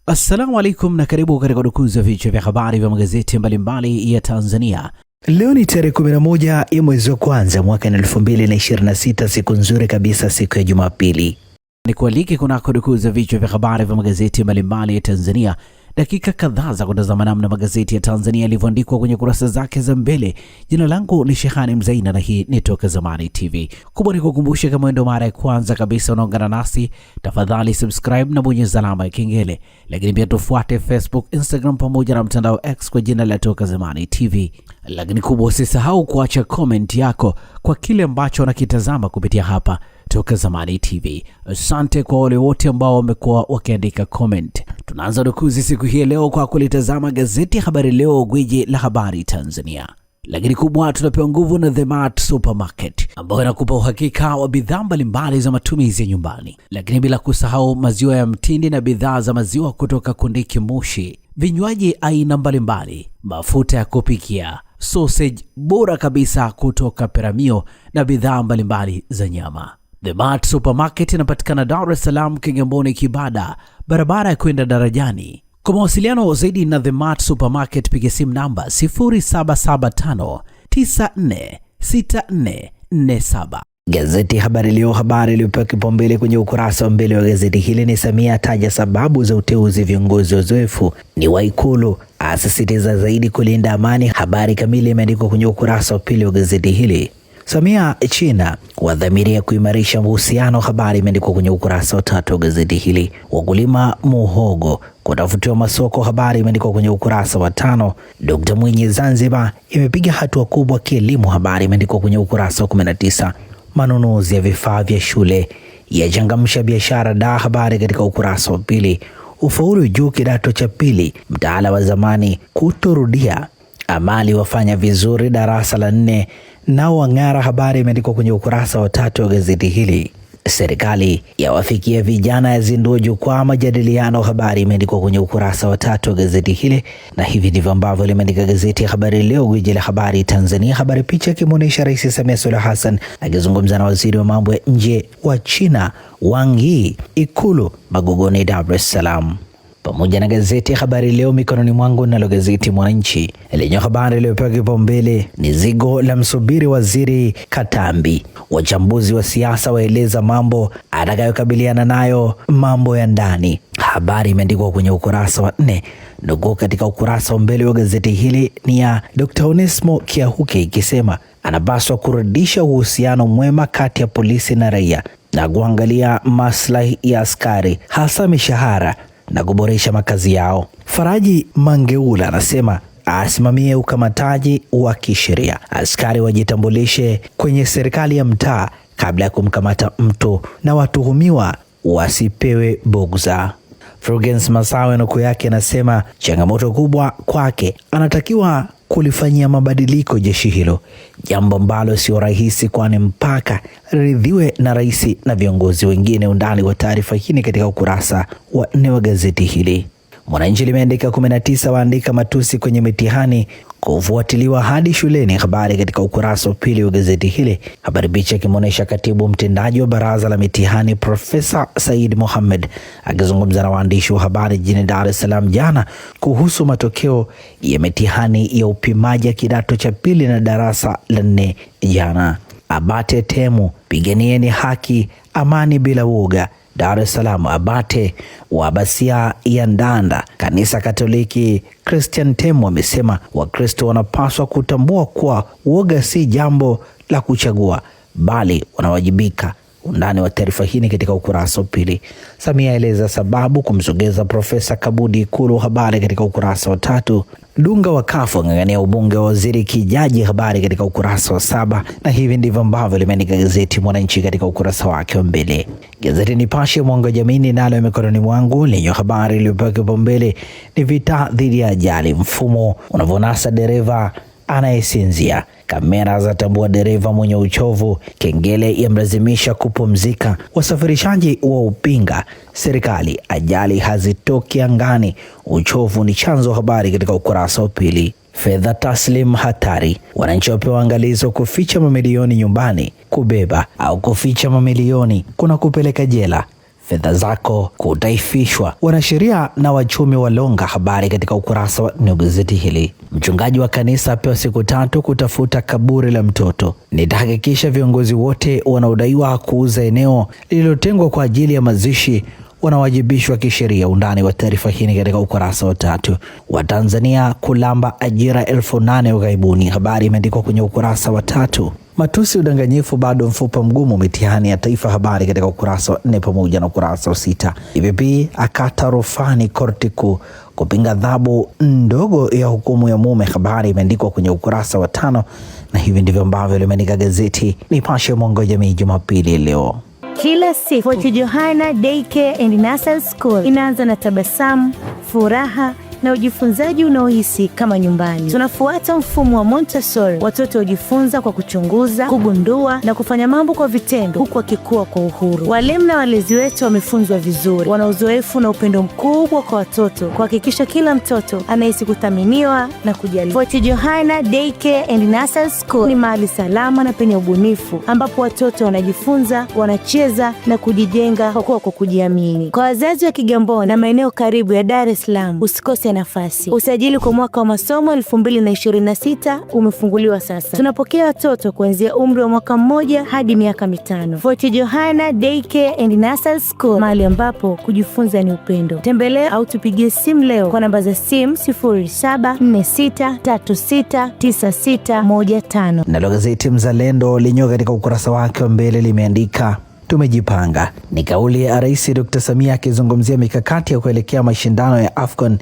Assalamu alaikum na karibu katika udukuzi wa vichwa vya habari vya magazeti mbalimbali ya Tanzania. Leo ni tarehe 11 ya mwezi wa kwanza mwaka 2026, siku nzuri kabisa, siku ya Jumapili. Ni kualike kunako udukuzi wa vichwa vya habari vya magazeti mbalimbali ya Tanzania. Dakika kadhaa za kutazama namna magazeti ya Tanzania yalivyoandikwa kwenye kurasa zake za mbele. Jina langu ni Shehani Mzaina na hii ni Toka Zamani TV. Kubwa ni kukumbusha, kama ndio mara ya kwanza kabisa unaungana nasi, tafadhali subscribe na bonyeza alama ya kengele. Lakini pia tufuate Facebook, Instagram pamoja na mtandao X kwa jina la Toka Zamani TV. Lakini kubwa, usisahau kuacha comment yako kwa kile ambacho unakitazama kupitia hapa Toka Zamani TV. Asante kwa wale wote ambao wamekuwa wakiandika comment. Tunaanza dukuzi siku hii leo kwa kulitazama gazeti Habari Leo, gwiji la habari Tanzania. Lakini kubwa, tunapewa nguvu na The Mart Supermarket ambayo inakupa uhakika wa bidhaa mbalimbali za matumizi ya nyumbani. Lakini bila kusahau maziwa ya mtindi na bidhaa za maziwa kutoka Kondiki Moshi, vinywaji aina mbalimbali, mafuta ya kupikia, sausage bora kabisa kutoka Peramio na bidhaa mbalimbali za nyama. The Mart Supermarket inapatikana Dar es Salaam, Kigamboni, Kibada, barabara ya kwenda darajani. Kwa mawasiliano zaidi na The Mart Supermarket piga simu namba 0775946447. Gazeti Habari Leo, habari iliyopewa kipaumbele kwenye ukurasa wa mbele wa gazeti hili ni Samia ataja sababu za uteuzi viongozi wazoefu, ni wa Ikulu asisitiza zaidi kulinda amani. Habari kamili imeandikwa kwenye ukurasa wa pili wa gazeti hili. Samia China wadhamiria kuimarisha uhusiano, habari imeandikwa kwenye ukurasa wa 3 wa gazeti hili. Wakulima muhogo kutafutiwa masoko, habari imeandikwa kwenye ukurasa wa 5. Dr. Mwinyi Zanzibar imepiga hatua kubwa kielimu, habari imeandikwa kwenye ukurasa wa 19. Manunuzi ya vifaa vya shule yachangamsha biashara da, habari katika ukurasa wa 2. Ufaulu juu kidato cha pili, mtaala wa zamani kutorudia, amali wafanya vizuri darasa la 4 nao wang'ara, habari imeandikwa kwenye ukurasa wa 3 wa gazeti hili. Serikali yawafikia vijana yazindua jukwaa majadiliano, habari imeandikwa kwenye ukurasa wa 3 wa gazeti hili. Na hivi ndivyo ambavyo limeandika gazeti ya Habari Leo, gwiji la habari Tanzania. Habari picha ikimwonyesha Rais Samia Suluhu Hassan akizungumza na waziri wa mambo ya nje wa China Wang Yi Ikulu Magogoni, Dar es Salaam. Pamoja na gazeti ya Habari Leo mikononi mwangu, nalo gazeti Mwananchi lenye habari iliyopewa kipaumbele ni zigo la msubiri waziri Katambi. Wachambuzi wa siasa waeleza mambo atakayokabiliana nayo, mambo ya ndani. Habari imeandikwa kwenye ukurasa wa 4. Ndugu, katika ukurasa wa mbele wa gazeti hili ni ya Dr. Onesmo Kiahuke ikisema anapaswa kurudisha uhusiano mwema kati ya polisi na raia na kuangalia maslahi ya askari, hasa mishahara na kuboresha makazi yao. Faraji Mangeula anasema asimamie ukamataji wa kisheria, askari wajitambulishe kwenye serikali ya mtaa kabla ya kumkamata mtu na watuhumiwa wasipewe bugza. Fulgence Masawe nukuu yake anasema changamoto kubwa kwake, anatakiwa kulifanyia mabadiliko jeshi hilo, jambo ambalo sio rahisi, kwani mpaka ridhiwe na rais na viongozi wengine. Undani wa taarifa hii katika ukurasa wa 4 wa gazeti hili. Mwananchi limeandika 19 waandika matusi kwenye mitihani kufuatiliwa hadi shuleni, habari katika ukurasa wa 2 wa gazeti hili. Habari picha ikimwonyesha katibu mtendaji wa baraza la mitihani Profesa Said Mohamed akizungumza na waandishi wa habari jijini Dar es Salaam jana kuhusu matokeo ya mitihani ya upimaji ya kidato cha pili na darasa la 4 jana. Abate Temu, piganieni haki, amani bila woga, Dar es Salaam. Abate wa Abasia ya Ndanda, kanisa Katoliki Christian Temu amesema Wakristo wanapaswa kutambua kuwa woga si jambo la kuchagua, bali wanawajibika. Undani wa taarifa hii katika ukurasa wa 2. Samia eleza sababu kumsogeza Profesa Kabudi Ikulu, habari katika ukurasa wa 3. Dunga wa Kafu ng'ang'ania ubunge wa waziri Kijaji, habari katika ukurasa wa 7. Na hivi ndivyo ambavyo limeandika gazeti Mwananchi katika ukurasa wake wa mbele. Gazeti Nipashe Mwanga wa Jamii nalo mikononi mwangu lenye habari iliyopewa kipaumbele ni vita dhidi ya ajali, mfumo unavyonasa dereva anayesinzia, kamera za tambua dereva mwenye uchovu, kengele yamlazimisha kupumzika, wasafirishaji wa upinga serikali, ajali hazitoki angani, uchovu ni chanzo, habari katika ukurasa wa 2. Fedha taslim hatari, wananchi wapewa angalizo kuficha mamilioni nyumbani, kubeba au kuficha mamilioni kuna kupeleka jela. fedha zako kutaifishwa. Wanasheria na wachumi walonga, habari katika ukurasa wa 4 gazeti hili. Mchungaji wa kanisa apewa siku 3 kutafuta kaburi la mtoto. Nitahakikisha viongozi wote wanaodaiwa kuuza eneo lililotengwa kwa ajili ya mazishi wanawajibishwa kisheria. Undani wa taarifa hii katika ukurasa wa 3. Watanzania kulamba ajira 8,000 ughaibuni, habari imeandikwa kwenye ukurasa wa 3. Matusi udanganyifu bado mfupa mgumu mitihani ya taifa, habari katika ukurasa wa 4 pamoja na ukurasa wa 6. DPP akata rufani korti kuu kupinga adhabu ndogo ya hukumu ya mume, habari imeandikwa kwenye ukurasa wa 5, na hivi ndivyo ambavyo limeandika gazeti Nipashe mwanga wa jamii Jumapili leo. Kila siku Fort Johanna Daycare and Nursery School inaanza na tabasamu, furaha na ujifunzaji unaohisi kama nyumbani. Tunafuata mfumo wa Montessori. Watoto hujifunza kwa kuchunguza, kugundua na kufanya mambo kwa vitendo, huku wakikua kwa uhuru. Walimu na walezi wetu wamefunzwa vizuri, wana uzoefu na upendo mkubwa kwa watoto, kuhakikisha kila mtoto anahisi kuthaminiwa na kujali. Fort Johanna Daycare and Nursery School ni mahali salama na penye ubunifu, ambapo watoto wanajifunza, wanacheza na kujijenga kwa kujiamini. Kwa wazazi wa Kigamboni na maeneo karibu ya Dar es Salaam, usikose nafasi. Usajili kwa mwaka wa masomo 2026 umefunguliwa sasa. Tunapokea watoto kuanzia umri wa mwaka 1 hadi miaka 5. Fort Johanna Daycare and Nursery School, mahali ambapo kujifunza ni upendo. Tembelea au tupigie simu leo kwa namba za simu 0746369615. Nalo gazeti Mzalendo lenyewe katika ukurasa wake wa mbele limeandika tumejipanga. Ni kauli ya Rais Dr. Samia akizungumzia mikakati ya kuelekea mashindano ya AFCON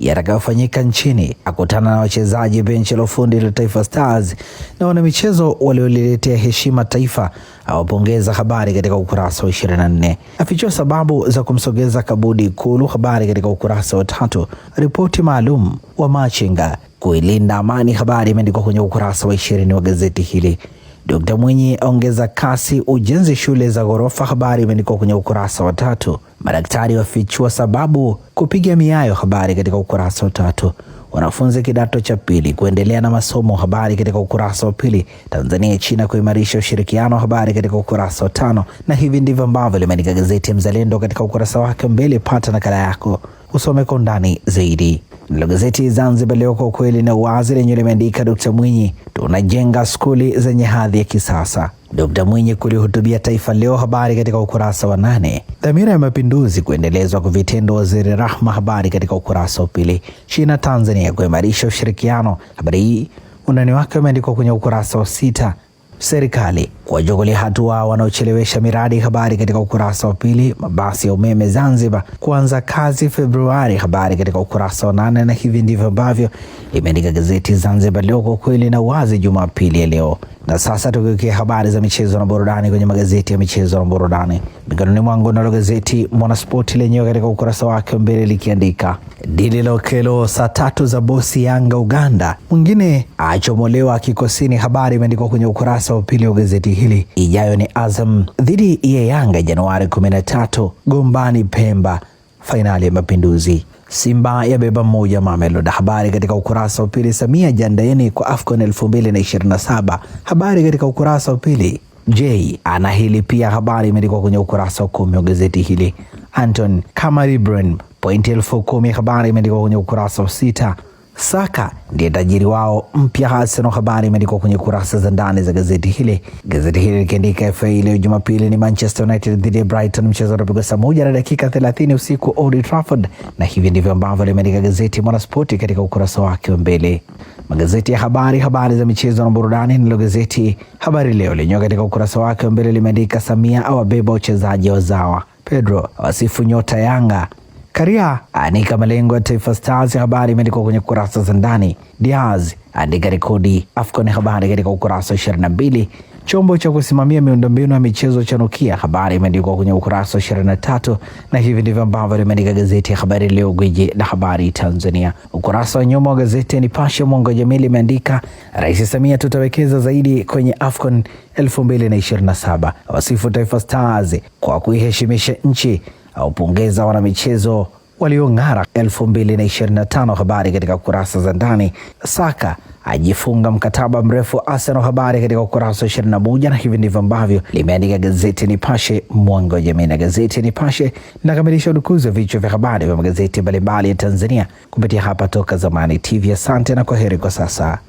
yatakayofanyika nchini. Akutana na wachezaji benchi la ufundi la Taifa Stars na wanamichezo walioliletea heshima taifa, awapongeza, habari katika ukurasa wa 24. Afichua sababu za kumsogeza Kabudi Ikulu, habari katika ukurasa wa 3. Ripoti maalum wa Machinga kuilinda amani, habari imeandikwa kwenye ukurasa wa 20 wa gazeti hili. Dr. Mwinyi aongeza kasi ujenzi shule za ghorofa, habari imeandikwa kwenye ukurasa wa 3. Madaktari wafichua sababu kupiga miayo, habari katika ukurasa wa 3. Wanafunzi kidato cha pili kuendelea na masomo, habari katika ukurasa wa 2. Tanzania China kuimarisha ushirikiano, habari katika ukurasa wa 5. Na hivi ndivyo ambavyo limeandika gazeti ya Mzalendo katika ukurasa wake mbele. Pata nakala yako usome kwa undani zaidi. Nalo gazeti Zanzibar Leo kwa ukweli na uwazi lenye limeandika Dr. Mwinyi, tunajenga skuli zenye hadhi ya kisasa. Dr. Mwinyi kulihutubia taifa leo, habari katika ukurasa wa 8. Dhamira ya mapinduzi kuendelezwa kwa vitendo, waziri Rahma, habari katika ukurasa wa 2. China Tanzania kuimarisha ushirikiano, habari hii undani wake umeandikwa kwenye ukurasa wa 6. Serikali kuwachukulia hatua wanaochelewesha miradi, habari katika ukurasa wa 2. Mabasi ya umeme Zanzibar kuanza kazi Februari, habari katika ukurasa wa 8. Na hivi ndivyo ambavyo limeandika gazeti Zanzibar Leo kwa kweli na wazi Jumapili ya leo. Na sasa tukiwekea habari za michezo na burudani kwenye magazeti ya michezo na burudani. Mikononi mwangu nalo gazeti Mwanaspoti lenyewe katika ukurasa wake mbele likiandika dili la Okello saa 3 za bosi Yanga Uganda, mwingine achomolewa kikosini, habari imeandikwa kwenye ukurasa wa 2 wa gazeti hili. Ijayo ni Azam dhidi ya Yanga Januari 13 Gombani Pemba, fainali ya Mapinduzi. Simba ya beba moja Mamelodi, habari katika ukurasa wa 2. Samia jandaeni kwa AFCON 2027, habari katika ukurasa wa 2. J anahili pia, habari imeandikwa kwenye ukurasa wa 10 wa gazeti hili. Anton Kamaribren pointi 10,000, habari imeandikwa kwenye ukurasa wa 6. Saka ndiye tajiri wao mpya Arsenal, habari imeandikwa kwenye kurasa za ndani za gazeti hili. Gazeti hili likiandika FA leo Jumapili ni Manchester United dhidi ya Brighton, mchezo utapigwa saa 1:30 usiku Old Trafford. Na hivi ndivyo ambavyo limeandika gazeti Mwanaspoti katika ukurasa wake wa mbele. Magazeti ya habari za michezo na burudani. Nilo gazeti Habari Leo lenyewe katika ukurasa wake wa mbele limeandika Samia awabeba wachezaji wazawa, Pedro wasifu nyota Yanga, Karia anika malengo ya Taifa Stars, habari imeandikwa kwenye kurasa za ndani. Diaz andika rekodi AFCON, habari katika ukurasa wa 22. Chombo cha kusimamia miundombinu ya michezo cha Nokia, habari imeandikwa kwenye ukurasa wa 23. Na hivi ndivyo ambavyo limeandika gazeti ya Habari Leo, gwiji la habari Tanzania. Ukurasa wa nyuma wa gazeti Nipashe mwanga wa jamii limeandika Rais Samia, tutawekeza zaidi kwenye AFCON 2027, wasifu Taifa Stars kwa kuiheshimisha nchi, aupongeza wanamichezo waliong'ara 2025, habari katika kurasa za ndani. Saka ajifunga mkataba mrefu Arsenal, habari katika ukurasa wa 21, na hivi ndivyo ambavyo limeandika gazeti Nipashe mwanga wa jamii. Na gazeti Nipashe linakamilisha udukuzi wa vichwa vya habari vya magazeti mbalimbali ya Tanzania kupitia hapa Toka Zamani TV. Asante na kwaheri kwa sasa.